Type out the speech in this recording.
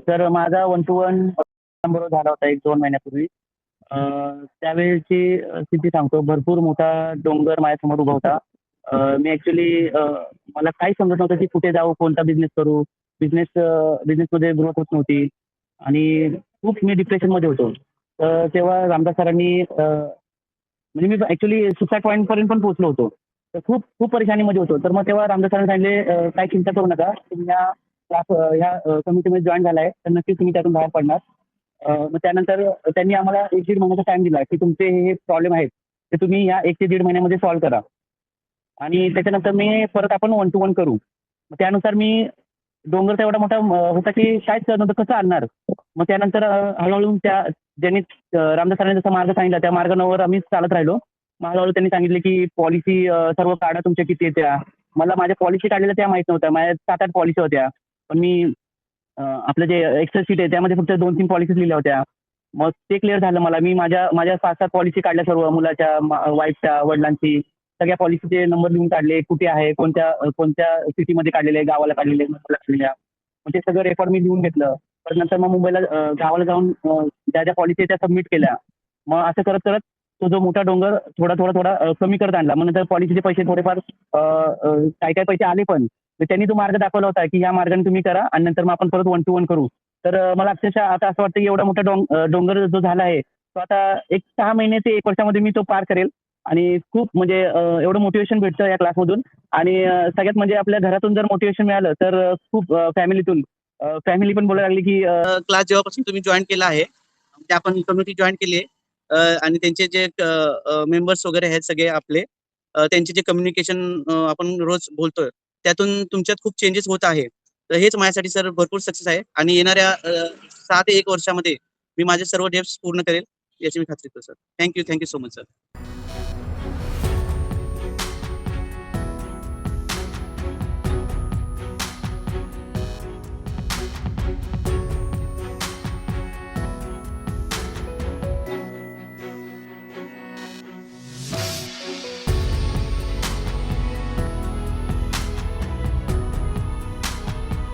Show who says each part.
Speaker 1: तर माझा one two one बरोबर झाला होता 1-2 महिन्यापूर्वी. अ, त्यावेळेची स्थिती सांगतो. भरपूर मोठा डोंगर माझ्यासमोर उभा होता. मी ॲक्चुअली मला काही समजत नव्हतं की कुठे जाऊ, कोणता बिझनेस करू. बिझनेसमध्ये ग्रोथ होत नव्हती आणि खूप मी डिप्रेशनमध्ये होतो. तर तेव्हा रामदास सरांनी म्हणजे मी ॲक्चुअली सुसाईड पॉईंटपर्यंत पण पोहोचलो होतो. तर खूप खूप परेशानीमध्ये होतो. तर मग तेव्हा रामदास सरांनी सांगितले, "काही चिंता करू नका. तुम्ही ह्या कमिटीमध्ये जॉइन झालाय, तर नक्कीच तुम्ही त्यातून बाहेर पडणार." मग त्यानंतर त्यांनी आम्हाला 1-1.5 महिन्याचा टाईम दिला, की तुमचे हे प्रॉब्लेम आहेत, ते तुम्ही या 1 ते दीड महिन्यामध्ये सॉल्व्ह करा. आणि त्याच्यानंतर मी परत आपण वन टू वन करू. मग त्यानुसार मी डोंगर तर एवढा मोठा होता की काहीच कळत नव्हतं कसं आणणार. मग त्यानंतर हळू-हळू ज्यांनी रामदास सरांनी जसा मार्ग सांगितला त्या मार्गावर आम्ही चालत राहिलो. मग हळू त्यांनी सांगितले की पॉलिसी सर्व काढा तुमच्या किती येत्या. मला माझ्या पॉलिसी काढलेल्या त्या माहीत नव्हत्या. माझ्या 7-8 पॉलिसी होत्या. पण मी आपलं जे एक्सेल शीट आहे त्यामध्ये फक्त 2-3 पॉलिसीज लिहिल्या होत्या. मग ते क्लिअर झालं मला. मी माझ्या माझ्या 5-7 पॉलिसी काढल्या सर्व मुलाच्या, वाईफच्या, वडिलांची. सगळ्या पॉलिसीचे नंबर लिहून काढले. कुठे आहे, कोणत्या सिटीमध्ये काढलेले आहे, गावाला काढलेले आहे, मुंबईला काढलेल्या. मग ते सगळं रेकॉर्ड मी लिहून घेतलं. परत नंतर मग मुंबईला गावाला जाऊन ज्या पॉलिसी त्या सबमिट केल्या. मग असं करत-करत तो जो मोठा डोंगर थोडा कमी करत आणला. मग नंतर पॉलिसीचे पैसे थोडेफार काही-काही पैसे आले पण. तर त्यांनी जो मार्ग दाखवला होता, की ह्या मार्गाने तुम्ही करा आणि नंतर मग आपण परत वन टू वन करू. तर मला अक्षरशः आता असं वाटतं, की एवढा मोठा डोंगर जो झाला आहे, तो आता एक 6 महिने ते 1 वर्षामध्ये मी तो पार करेल आणि खूप म्हणजे एवढं मोटिव्हेशन भेटतं या क्लासमधून आणि सगळ्यात म्हणजे आपल्या घरातून जर मोटिव्हेशन मिळालं, तर खूप फॅमिलीतून फॅमिली पण बोलायला लागली, की
Speaker 2: क्लास जेव्हापासून तुम्ही जॉईन केला आहे, म्हणजे आपण कम्युनिटी जॉईन केली आहे आणि त्यांचे जे मेंबर्स वगैरे आहेत सगळे आपले, त्यांचे जे कम्युनिकेशन आपण रोज बोलतोय, त्यातून तुमच्यात खूप चेंजेस होत आहे. तर हेच माझ्यासाठी सर भरपूर सक्सेस आहे आणि येणाऱ्या 6 ते 1 वर्षामध्ये मी माझे सर्व डेट्स पूर्ण करेल याची मी खात्री करतो sir. Thank you so much sir.